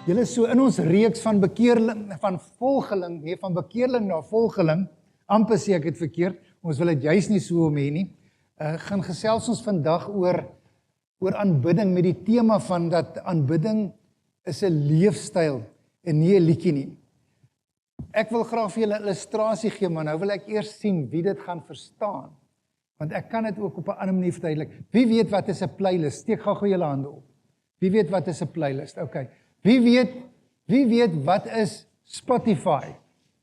Julle is so in ons reeks van bekeerling, van volgeling, nee, van bekeerling na volgeling, amper sê ek het verkeerd, ons wil dit juist nie so om hê nie, gaan gesels ons vandag oor aanbidding met die tema van dat aanbidding is 'n leefstyl en nie 'n liedjie nie. Ek wil graag vir julle 'n illustrasie gee, maar nou wil ek eers sien wie dit gaan verstaan, want ek kan dit ook op 'n ander manier verduidelik. Wie weet wat is 'n playlist? Steek gou julle hande op. Wie weet wat is 'n playlist? Okay. Wie weet wat is Spotify?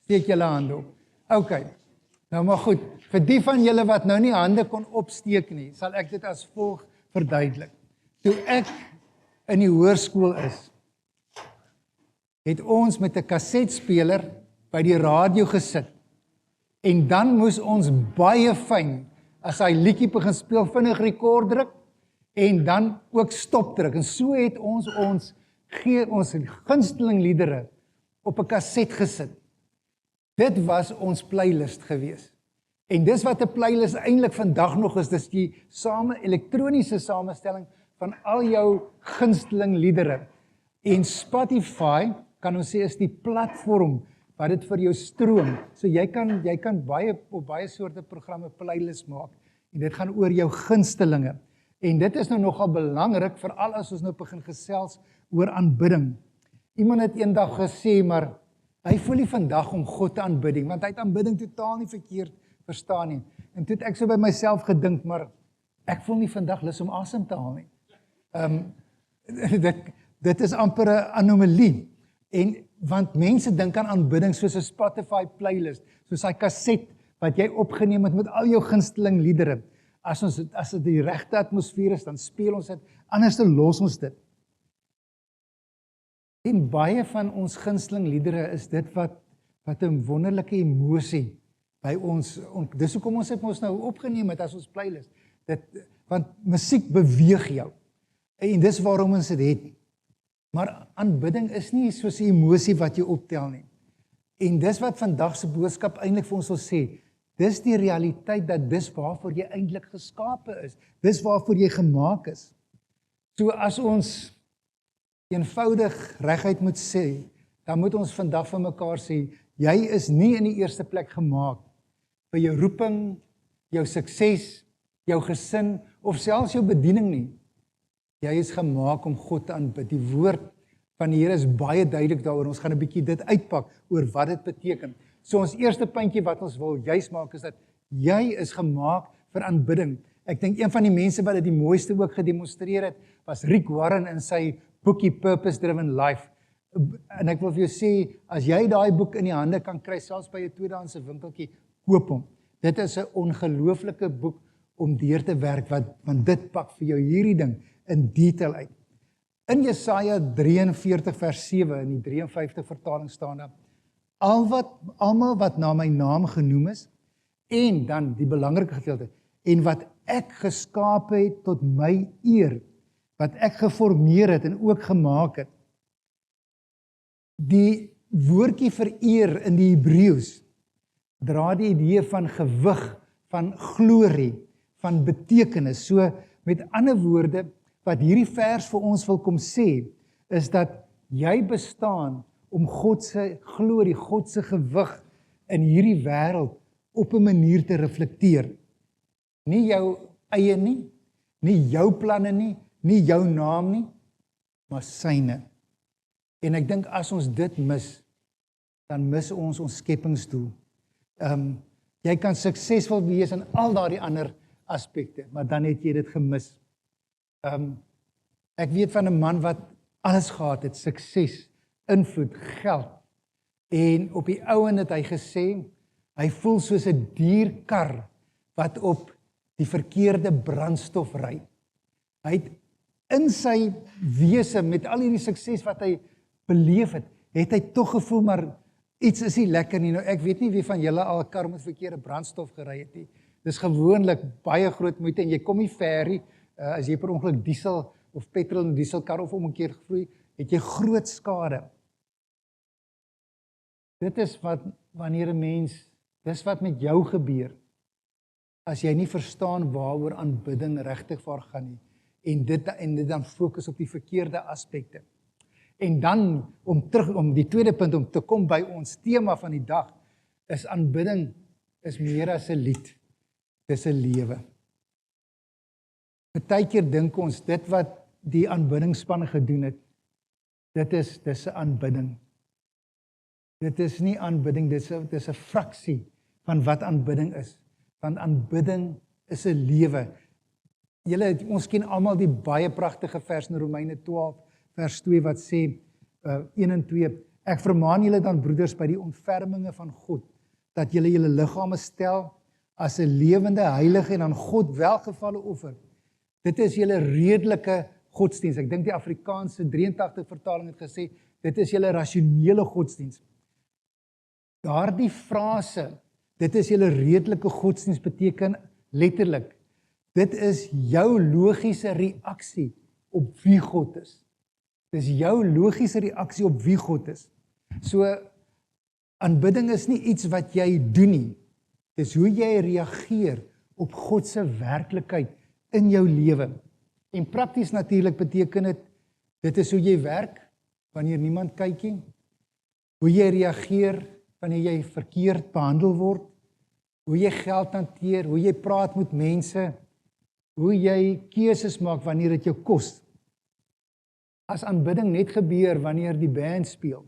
Steek julle hande op. Okay. Nou maar goed, vir die van julle wat nou nie hande kon opsteek nie, sal ek dit as volg verduidelik. Toe ek in die hoërskool is, het ons met 'n kasetspeler by die radio gesit. En dan moes ons baie fyn, as hy liedjie begin speel, vinnig rekord druk en dan ook stop druk. En so het ons gunsteling liedere op 'n kaset gesit. Dit was ons playlist gewees. En dis wat 'n playlist eintlik vandag nog is, dis die elektroniese samestelling van al jou gunsteling liedere. En Spotify, kan ons sê, is die platform wat dit vir jou stroom. So jy kan op baie soorte programme playlist maak. En dit gaan oor jou gunstelinge. En dit is nou nogal belangrik, veral as ons nou begin gesels oor aanbidding. Iemand het eendag gesê, maar hy voel nie vandag om God te aanbidding, want hy het aanbidding totaal nie verkeerd verstaan nie. En toe het ek so by myself gedink, maar ek voel nie vandag lus om asem te haal nie. Dit is amper 'n anomalie. Want mense dink aan aanbidding soos 'n Spotify playlist, soos hy kaset wat jy opgeneem het met al jou gunsteling liedere. As dit die regte atmosfeer is, dan speel ons dit, anders dan los ons dit. En baie van ons gunsteling liedere is dit wat 'n wonderlike emosie by ons, dis hoekom ons het ons nou opgeneem het as ons playlist. Want musiek beweeg jou. En dis waarom ons dit het. Maar aanbidding is nie soos 'n emosie wat jy optel nie. En dis wat vandag se boodskap eintlik vir ons wil sê. Dis die realiteit dat dis waarvoor jy eintlik geskape is. Dis waarvoor jy gemaak is. So as ons eenvoudig reguit moet sê, dan moet ons vandag vir mekaar sê, jy is nie in die eerste plek gemaak vir jou roeping, jou sukses, jou gesin of selfs jou bediening nie. Jy is gemaak om God te aanbid. Die woord van die Here is baie duidelik daaroor. Ons gaan 'n bietjie dit uitpak oor wat dit beteken. So ons eerste puntjie wat ons wil juist maak is dat jy is gemaak vir aanbidding. Ek dink een van die mense wat dit die mooiste ook gedemonstreer het, was Rick Warren in sy boekie Purpose Driven Life. En ek wil vir jou sê, as jy daai boek in die hande kan kry, selfs by 'n tweedehandse winkeltjie, koop hom. Dit is 'n ongelooflike boek om deur te werk, want dit pak vir jou hierdie ding in detail uit. In Jesaja 43 vers 7 in die 53 vertaling staan daar: almal wat na my naam genoem is, en dan die belangrike gedeelte, en wat ek geskape het tot my eer, wat ek geformeer het en ook gemaak het. Die woordjie vir eer in die Hebreëus dra die idee van gewig, van glorie, van betekenis. So met ander woorde, wat hierdie vers vir ons wil kom sê, is dat jy bestaan om God se glorie, God se gewig in hierdie wêreld op 'n manier te reflekteer. Nie jou eie nie jou planne nie jou naam nie, maar syne. En ek dink as ons dit mis, dan mis ons skepingsdoel. Jy kan suksesvol wees in al daardie ander aspekte, maar dan het jy dit gemis. Ek weet van 'n man wat alles gehad het, sukses, invloed, geld. En op die ouen het hy gesê, hy voel soos 'n dierkar wat op die verkeerde brandstof ry. Hy het in sy wese, met al hierdie sukses wat hy beleef het hy tog gevoel, maar iets is nie lekker nie. Nou, ek weet nie wie van julle al 'n kar met verkeerde brandstof gery het nie. Dis gewoonlik baie groot moeite en jy kom nie ver nie. As jy per ongeluk diesel of petrol en dieselkar of om 'n keer gevloei, het jy groot skade. Dit is wanneer 'n mens, dis wat met jou gebeur, as jy nie verstaan waaroor aanbidding regtig vir gaan nie, en dit dan fokus op die verkeerde aspekte. En dan om die tweede punt om te kom by ons tema van die dag is aanbidding is meer as 'n lied. Dis 'n lewe. Partykeer dink ons dit wat die aanbiddingsspan gedoen het, dis 'n aanbidding. Dit is nie aanbidding, dis 'n fraksie van wat aanbidding is. Want aanbidding is 'n lewe. Ons ken almal die baie pragtige vers in Romeine 12 vers 2 wat sê 1 en 2, ek vermaan julle dan broeders by die ontferminge van God, dat julle julle liggame stel as 'n lewende, heilige en aan God welgevalle offer. Dit is julle redelike godsdiens. Ek dink die Afrikaanse 83 vertaling het gesê, dit is julle rasionele godsdiens. Daardie frase, dit is julle redelike godsdiens, beteken letterlik, dit is jou logiese reaksie op wie God is. Dis jou logiese reaksie op wie God is. So, aanbidding is nie iets wat jy doen nie. Dis hoe jy reageer op God se werklikheid in jou lewe. En prakties natuurlik beteken dit is hoe jy werk wanneer niemand kyk nie. Hoe jy reageer wanneer jy verkeerd behandel word. Hoe jy geld hanteer, hoe jy praat met mense, hoe jy keuses maak wanneer dit jou kos. As aanbidding net gebeur wanneer die band speel,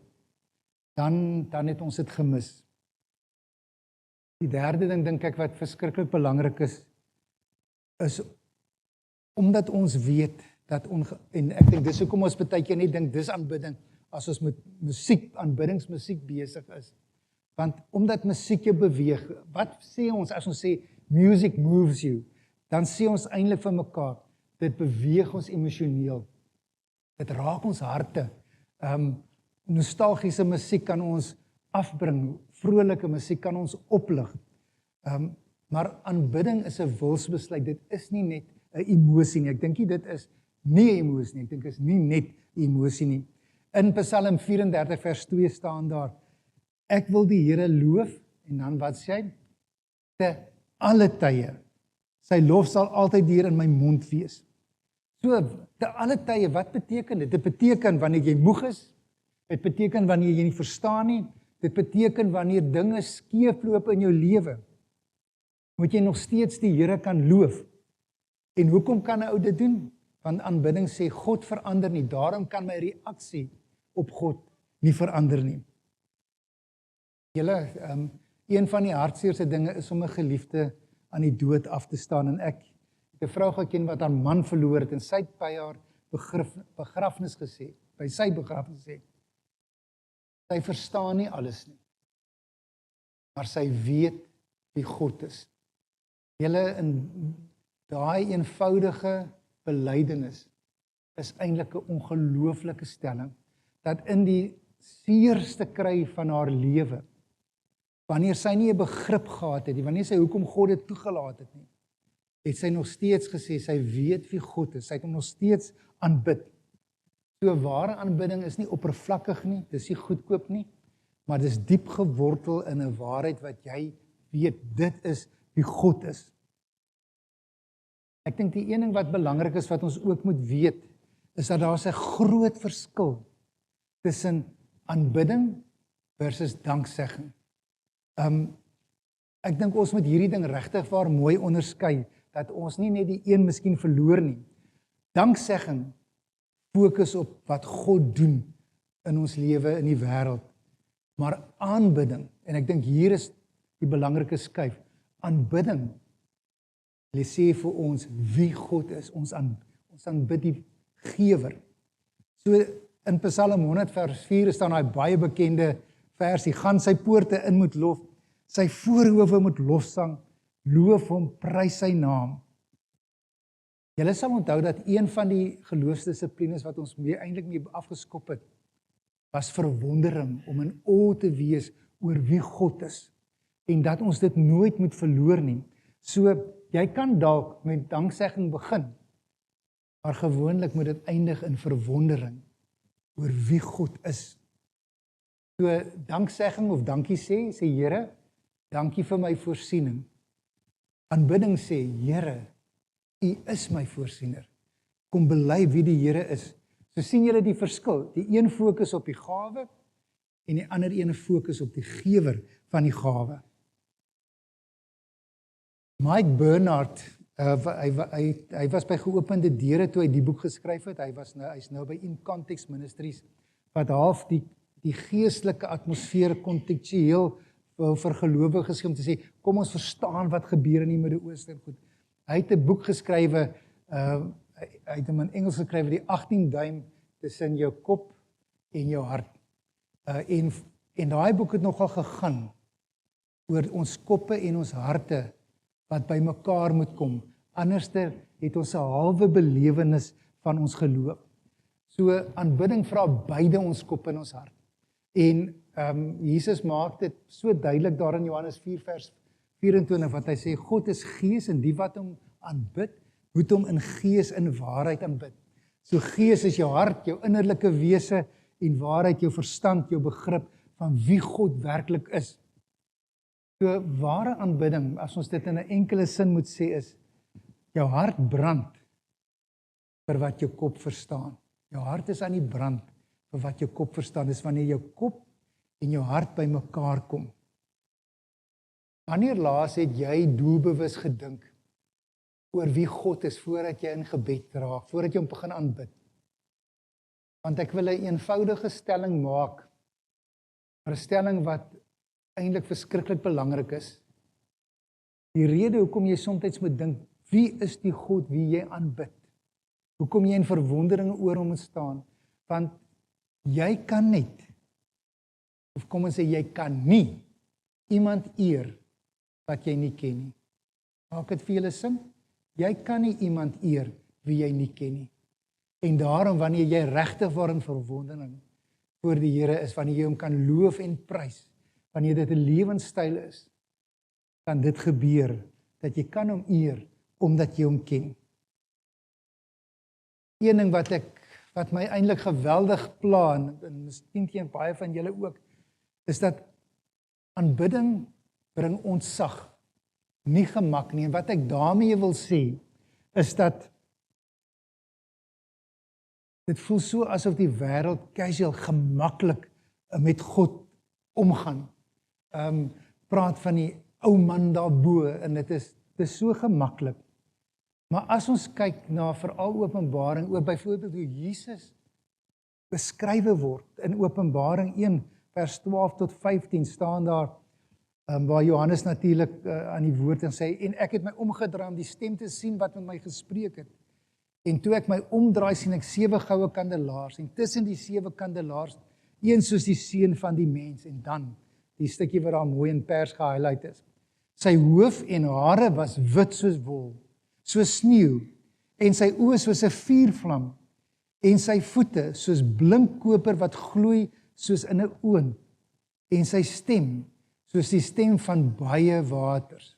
dan het ons dit gemis. Die derde ding dink ek wat verskriklik belangrik is omdat ons weet dat en ek dink dis hoekom ons baie keer net dink dis aanbidding as ons met aanbiddingsmusiek besig is. Want omdat musiek jou beweeg, wat sê ons as ons sê music moves you, dan sê ons eintlik vir mekaar, dit beweeg ons emosioneel. Dit raak ons harte. Nostalgiese musiek kan ons afbring, vrolike musiek kan ons oplig. Maar aanbidding is 'n wilsbesluit, dit is nie net 'n emosie nie. Ek dink nie dit is nie 'n emosie nie, ek dink is nie net 'n emosie nie. In Psalm 34 vers 2 staan daar, ek wil die Here loof, en dan wat sê hy? Te alle tye. Sy lof sal altyd hier in my mond wees. So, te alle tye, wat beteken dit? Dit beteken wanneer jy moeg is, dit beteken wanneer jy nie verstaan nie, dit beteken wanneer dinge skeefloop in jou lewe, moet jy nog steeds die Here kan loof. En hoekom kan 'n ou dit doen? Want aanbidding sê, God verander nie, daarom kan my reaksie op God nie verander nie. Een van die hartseerste dinge is om 'n geliefde aan die dood af te staan, en ek het 'n vrou geken wat haar man verloor het, en sy het by haar begrafnis gesê, by sy begrafnis gesê, sy verstaan nie alles nie, maar sy weet wie God is. In daai eenvoudige belydenis is eintlik 'n ongelooflike stelling, dat in die seerste kry van haar lewe, wanneer sy nie 'n begrip gehad het nie, wanneer sy hoekom God dit toegelaat het nie, het sy nog steeds gesê, sy weet wie God is, sy het hom nog steeds aanbid. So ware aanbidding is nie oppervlakkig nie, dis nie goedkoop nie, maar dis diep gewortel in 'n waarheid wat jy weet, dit is wie God is. Ek dink die een ding wat belangrik is, wat ons ook moet weet, is dat daar 'n groot verskil tussen aanbidding versus danksegging. Ek dink ons moet hierdie ding regtig waar mooi onderskei, dat ons nie net die een miskien verloor nie. Danksegging fokus op wat God doen in ons lewe, in die wêreld. Maar aanbidding, en ek dink hier is die belangrike skuif, aanbidding, hulle sê vir ons wie God is, ons aanbid die gewer. So in Psalm 100 vers 4 staan daai baie bekende vers, die gaan sy poorte in moet lof, sy voorhoewe moet lofsang, loof hom, prys sy naam. Julle sal onthou dat een van die geloofsdissiplines wat ons eintlik mee afgeskop het, was verwondering, om in awe te wees oor wie God is, en dat ons dit nooit moet verloor nie. So, jy kan dalk met danksegging begin, maar gewoonlik moet dit eindig in verwondering oor wie God is. So, danksegging of dankie sê Here, dankie vir my voorsiening. Aanbidding sê, Here, U is my voorsiener. Kom bely wie die Here is. So sien julle die verskil. Die een fokus op die gawe en die ander ene fokus op die gewer van die gawe. Mike Bernard, hy was by Geopende Deure toe hy die boek geskryf het. Hy's nou by In Context Ministries wat half die geestelike atmosfeer kontekstueel vir gelowiges gee om te sê, kom ons verstaan wat gebeur in die Midde-Ooste. Goed. Hy het 'n boek geskrywe, hy het hom in Engels geskrywe, die 18 duim tussen jou kop en jou hart. En daai boek het nogal gegaan oor ons koppe en ons harte wat by mekaar moet kom. Anderster het ons 'n halwe belewenis van ons geloof. So aanbidding vra beide ons kop en ons hart. En Jesus maak dit so duidelik daar in Johannes 4 vers 24 wat hy sê, God is gees en die wat hom aanbid, moet hom in gees en waarheid aanbid. So gees is jou hart, jou innerlike wese en waarheid, jou verstand, jou begrip van wie God werklik is. So ware aanbidding, as ons dit in 'n enkele sin moet sê, is jou hart brand vir wat jou kop verstaan. Jou hart is aan die brand vir wat jou kop verstaan. Dis wanneer jou kop en jou hart by mekaar kom. Wanneer laas het jy doelbewus gedink oor wie God is voordat jy in gebed raak, voordat jy hom begin aanbid? Want ek wil 'n eenvoudige stelling maak, 'n stelling wat eintlik verskriklik belangrik is. Die rede hoekom jy soms moet dink, wie is die God wie jy aanbid? Hoekom jy in verwondering oor hom staan? Want jy kan net, of kom ons sê, jy kan nie iemand eer wat jy nie ken nie. Maak dit vir julle sin? Jy kan nie iemand eer wie jy nie ken nie. En daarom, wanneer jy regtig word in verwondering voor die Here is, wanneer jy hom kan loof en prys, wanneer dit 'n lewenstyl is, kan dit gebeur, dat jy kan hom eer, omdat jy hom ken. Een ding wat my eintlik geweldig pla, en miskien teen baie van julle ook, is dat aanbidding bring ontsag, nie gemak nie. En wat ek daarmee wil sê, is dat dit voel so asof die wêreld casual, gemaklik met God omgaan. Praat van die ou man daarbo, en dit is so gemaklik. Maar as ons kyk na veral Openbaring, oor byvoorbeeld hoe Jesus beskrywe word, in Openbaring 1 vers 12 tot 15 staan daar, waar Johannes natuurlik aan die woord en sê, en ek het my omgedraai om die stem te sien wat met my gespreek het. En toe ek my omdraai, sien ek 7 goue kandelaars, en tussen die 7 kandelaars, een soos die seun van die mens, en dan die stukkie wat daar mooi in pers gehighlight is. Sy hoof en hare was wit soos wol, soos sneeu, en sy oë soos 'n vuurvlam, en sy voete soos blink koper wat gloei soos in 'n oond, en sy stem soos die stem van baie waters.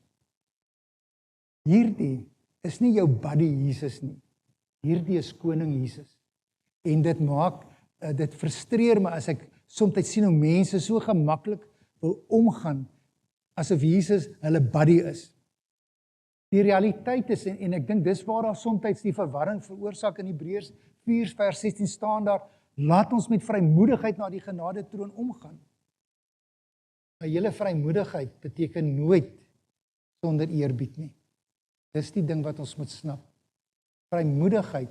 Hierdie is nie jou buddy Jesus nie. Hierdie is koning Jesus. En dit maak, dit frustreer my as ek soms sien hoe mense so gemaklik wil omgaan asof Jesus hulle buddy is. Die realiteit is, en ek dink dis waar daar soms die verwarring veroorsaak in Hebreërs 4 vers 16 staan daar, laat ons met vrymoedigheid na die genadetroon omgaan. Maar julle vrymoedigheid beteken nooit sonder eerbied nie. Dis die ding wat ons moet snap. Vrymoedigheid,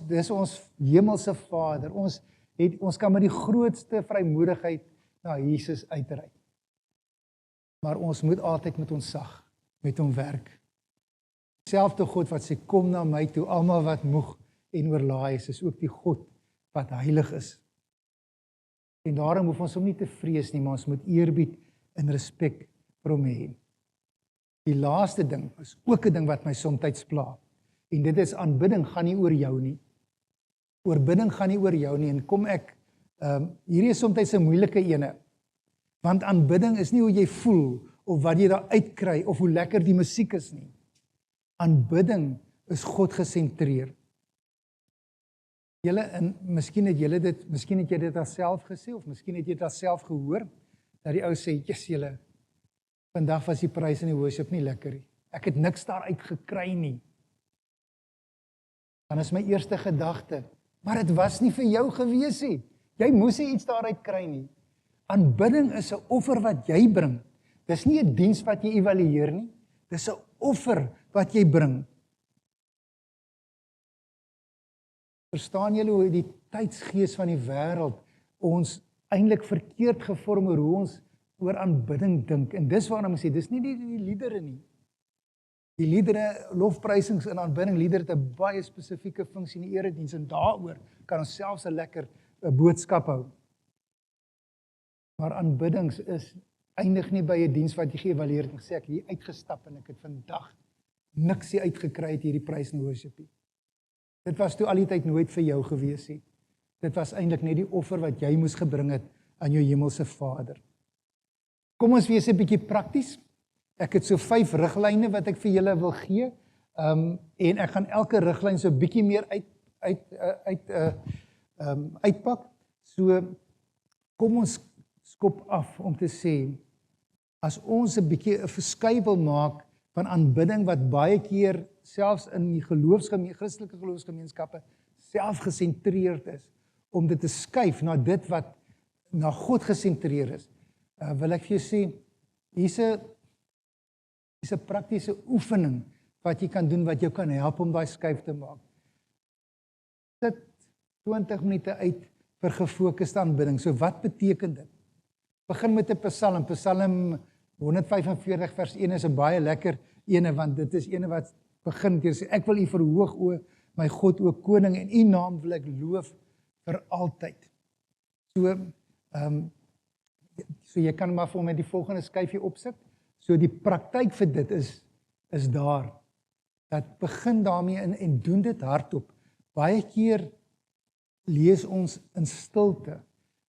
dis ons hemelse Vader, ons kan met die grootste vrymoedigheid na Jesus uitreik. Maar ons moet altyd met ons sag, met hom werk. Selfde God wat sê, kom na my toe, almal wat moeg en oorlaai is ook die God wat heilig is. En daarom hoef ons hom nie te vrees nie, maar ons moet eerbied en respek vir hom hê. Die laaste ding is ook 'n ding wat my soms pla. En dit is aanbidding gaan nie oor jou nie. Oorbidding gaan nie oor jou nie. En kom ek, hierdie is soms 'n moeilike ene. Want aanbidding is nie hoe jy voel, of wat jy daar uitkry, of hoe lekker die musiek is nie. Aanbidding is God gesentreer. Julle, en miskien het jy dit alself gesê, of miskien het jy dit alself gehoor, dat die ou sê, julle, vandag was die prys in die worship nie lekker nie. Ek het niks daaruit gekry nie. Dan is my eerste gedagte, Maar dit was nie vir jou gewees nie. Jy moes nie iets daaruit kry nie. Aanbidding is 'n offer wat jy bring. Dis nie 'n diens wat jy evalueer nie. Dis 'n offer wat jy bring. Verstaan julle hoe die tydsgees van die wêreld ons eintlik verkeerd gevorm hoe ons oor aanbidding dink. En dis waarom ek sê, dis nie die liedere nie. Die liedere, lofprysings en aanbidding, liedere het 'n baie spesifieke funksie in die erediens en daaroor kan ons selfs 'n lekker boodskap hou. Maar aanbiddings is eindig nie by 'n diens wat jy geëvalueer het en gesê ek het hier uitgestap en ek het vandag niks hier uitgekry het hierdie praise and worship. Dit was toe al die tyd nooit vir jou gewees nie. Dit was eintlik net die offer wat jy moes gebring het aan jou hemelse Vader. Kom ons wees 'n bietjie prakties. Ek het so 5 riglyne wat ek vir julle wil gee. En ek gaan elke riglyn so 'n bietjie meer uitpak. So kom ons skop af om te sê, as ons 'n bietjie 'n verskuif wil maak van aanbidding wat baie keer selfs in die Christelike geloofsgemeenskappe selfgesentreerd is, om dit te skuif na dit wat na God gesentreer is, wil ek vir jou sê, hier's 'n praktiese oefening wat jy kan doen, wat jou kan help om daai skuif te maak. Sit 20 minute uit vir gefokusde aanbidding. So wat beteken dit? Begin met 'n Psalm. Psalm 145 vers 1 is 'n baie lekker ene, want dit is ene wat begin deur sê, ek wil U verhoog, o my God, o koning, en U naam wil ek loof vir altyd. So jy kan maar vir hom met die volgende skyfie opsit. So die praktyk vir dit is daar. Dat begin daarmee en doen dit hardop. Baie keer lees ons in stilte.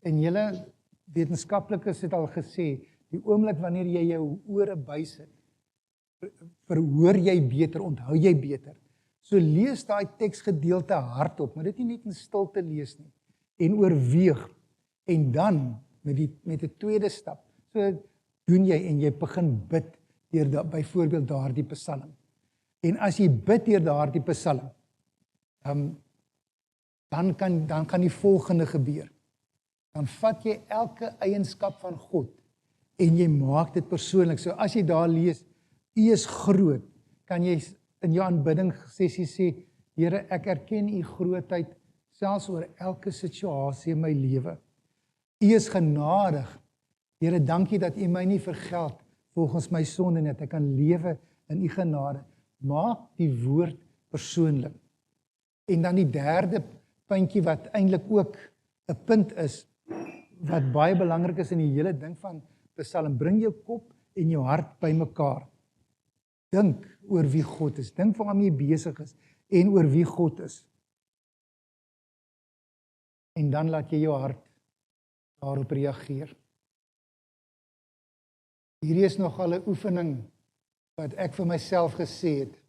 En julle wetenskaplikes het al gesê, die oomblik wanneer jy jou ore bysit, verhoor jy beter, onthou jy beter. So lees daai teksgedeelte hardop, maar dit nie net in stilte lees nie. En oorweeg. En dan met 'n tweede stap. So doen jy en jy begin bid deur byvoorbeeld daardie Psalm. En as jy bid deur daardie Psalm, dan kan die volgende gebeur. Dan vat jy elke eienskap van God en jy maak dit persoonlik. So as jy daar lees, U is groot, kan jy in jou aanbidding sessie sê, Here, ek erken U grootheid selfs oor elke situasie in my lewe. U is genadig. Here, dankie dat U my nie vergeld volgens my sonde nie, dat ek kan lewe in U genade. Maak die woord persoonlik. En dan die derde puntjie wat eintlik ook 'n punt is, wat baie belangrik is in die hele ding van Psalm, bring jou kop en jou hart bymekaar. Dink oor wie God is, dink waarmee jy besig is en oor wie God is. En dan laat jy jou hart daarop reageer. Hierdie is nogal 'n oefening wat ek vir myself gesê het.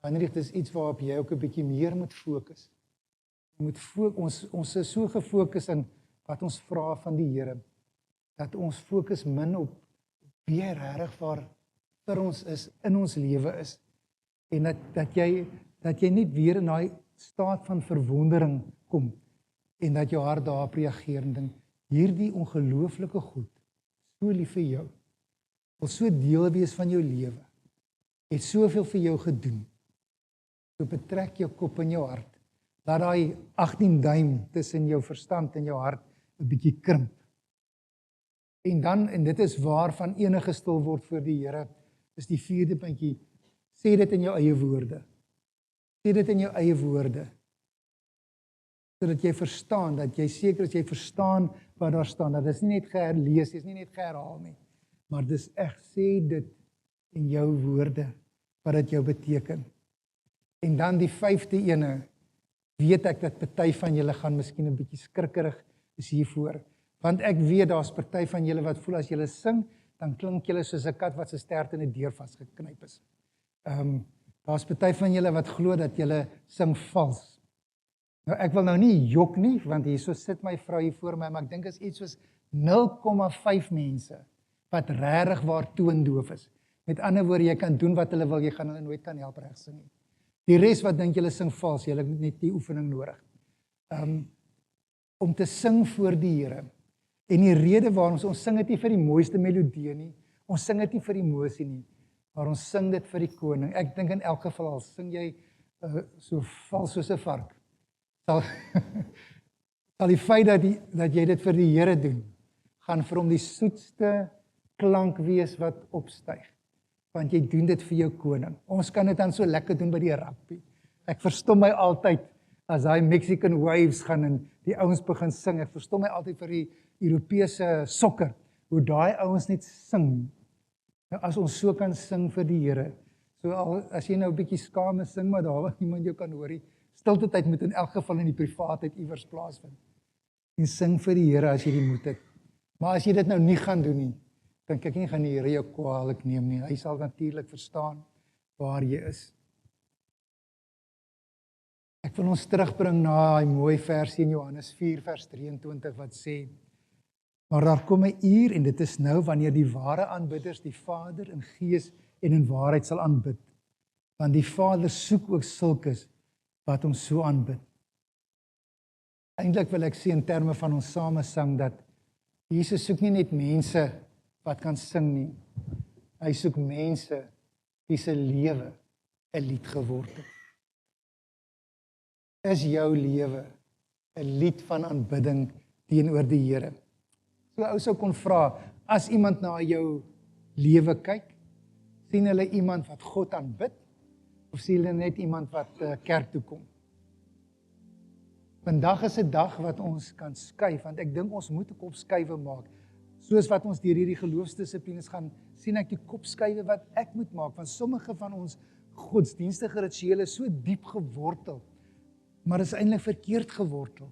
Wanneer dit is iets waarop jy ook 'n bietjie meer moet fokus. Ons is so gefokus in wat ons vra van die Here, dat ons fokus min op wie hy regtig vir ons is, in ons lewe is. En dat jy nie weer in daai staat van verwondering kom, en dat jou hart daarop reageer en dink, hierdie ongelooflike God, so lief vir jou, wil so deel wees van jou lewe, het soveel vir jou gedoen. So betrek jou kop en jou hart, laat daai 18 duim tussen jou verstand en jou hart 'n bietjie krimp. En dit is waarvan enige stil word voor die Here, is die 4de puntjie, sê dit in jou eie woorde. Sê dit in jou eie woorde. Sodat jy verstaan, dat jy seker is jy verstaan wat daar staan. Dat is nie net geherlees, dis nie net geherhaal nie. Maar dis echt, sê dit in jou woorde, wat dit jou beteken. En dan die 5de ene, weet ek dat party van julle gaan miskien 'n bietjie skrikkerig is hiervoor. Want ek weet daar's party van julle wat voel as julle sing, dan klink julle soos 'n kat wat se stert in 'n deur vasgeknyp is. Daar's party van julle wat glo dat julle sing vals. Nou ek wil nou nie jok nie, want hierso sit my vrou hier voor my, maar ek dink is iets soos 0,5 mense wat regtig waar toondoof is. Met ander woorde, jy kan doen wat hulle wil, jy gaan hulle nooit kan help reg sing nie. Die res wat dink julle sing vals, julle het net die oefening nodig. om te sing voor die Here. En die rede waarom ons sing dit nie vir die mooiste melodie nie, ons sing dit nie vir emosie nie, maar ons sing dit vir die koning. Ek dink in elk geval al sing jy so vals soos 'n vark, sal die feit dat jy dit vir die Here doen, gaan vir hom die soetste klank wees wat opstyg. Want jy doen dit vir jou koning. Ons kan dit dan so lekker doen by die rugby. Ek verstom my altyd as daai Mexican Waves gaan en die ouens begin sing. Ek verstom my altyd vir die Europese sokker, hoe daai ouens net sing. Nou, as ons so kan sing vir die Here, so as jy nou 'n bietjie skaam is, sing maar daar waar niemand jou kan hoor nie. Stilte tyd moet in elk geval in die privaatheid iewers plaasvind. En sing vir die Here as jy die moed het. Maar as jy dit nou nie gaan doen nie, dink ek nie gaan die Here jou kwaadlik neem nie. Hy sal natuurlik verstaan waar jy is. Ek wil ons terugbring na 'n mooi versie in Johannes 4 vers 23 wat sê: Maar daar kom 'n uur en dit is nou wanneer die ware aanbidders die Vader in gees en in waarheid sal aanbid. Want die Vader soek ook sulkes wat hom so aanbid. Eintlik wil ek sê in terme van ons samesang dat Jesus soek nie net mense wat kan sing nie. Hy soek mense wie se lewe 'n lied geword het. Is jou lewe 'n lied van aanbidding teenoor die Here? So ou sou kon vra, as iemand na jou lewe kyk, sien hulle iemand wat God aanbid of sien hulle net iemand wat kerk toe kom? Vandag is 'n dag wat ons kan skuif, want ek dink ons moet 'n kopskuiwe maak. Soos wat ons deur hierdie geloofsdissiplines gaan, sien ek die kopskuiwe wat ek moet maak, want sommige van ons godsdienstige rituele is so diep gewortel, maar is eintlik verkeerd gewortel.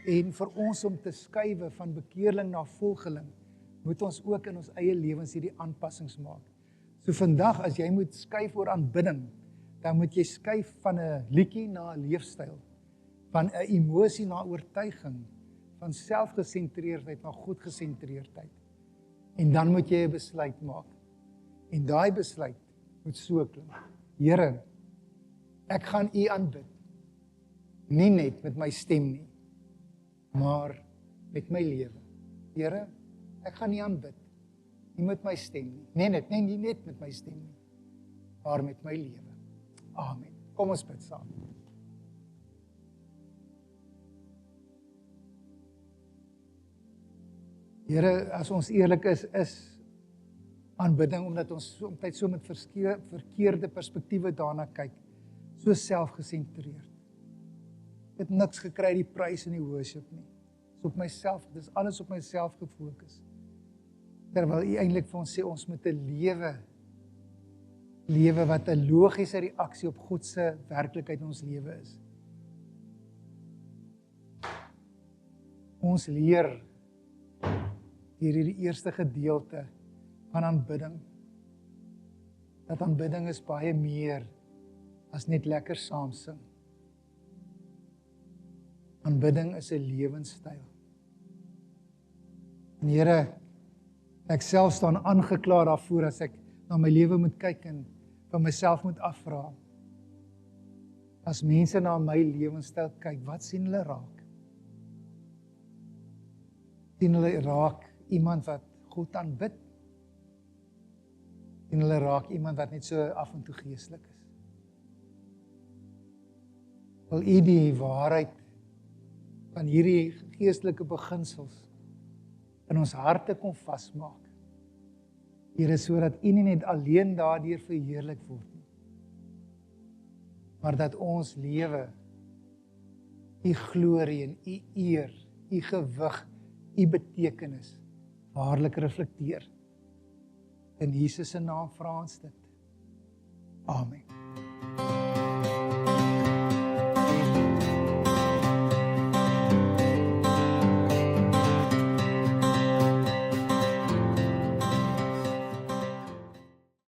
En vir ons om te skuiwe van bekeerling na volgeling, moet ons ook in ons eie lewens hierdie aanpassings maak. So vandag, as jy moet skuif oor aanbidding, dan moet jy skuif van 'n liedjie na 'n leefstyl, van 'n emosie na oortuiging, van selfgesentreerdheid na Godgesentreerdheid. En dan moet jy 'n besluit maak. En daai besluit moet so klink: Here, ek gaan U aanbid. Nie net met my stem nie, maar met my lewe. Here, ek gaan U aanbid. Nie met my stem nie. Nie net met my stem nie, maar met my lewe. Amen. Kom ons bid saam. Here, as ons eerlik is aanbidding omdat ons soms so met verkeerde perspektiewe daarna kyk, so selfgesentreerd. Ek het niks gekry die prys in die worship nie. Dis op myself, dis alles op myself gefokus. Terwyl U eintlik vir ons sê ons moet 'n lewe wat 'n logiese reaksie op God se werklikheid in ons lewe is. Ons leer hierdie eerste gedeelte van aanbidding, dat aanbidding is baie meer as net lekker saam sing. Aanbidding is 'n lewenstyl. En Here, ek self staan aangekla daarvoor as ek na my lewe moet kyk en van myself moet afvra. As mense na my lewenstyl kyk, wat sien hulle raak? Sien hulle raak iemand wat God aanbid? Sien hulle raak iemand wat net so af en toe geestelik is? Wil U die waarheid van hierdie geestelike beginsels in ons harte kom vasmaak? Here, sodat U nie net alleen daardeur verheerlik word nie, maar dat ons lewe U glorie en U eer, U gewig, U betekenis waarlik reflekteer. In Jesus se naam vra ons dit. Amen.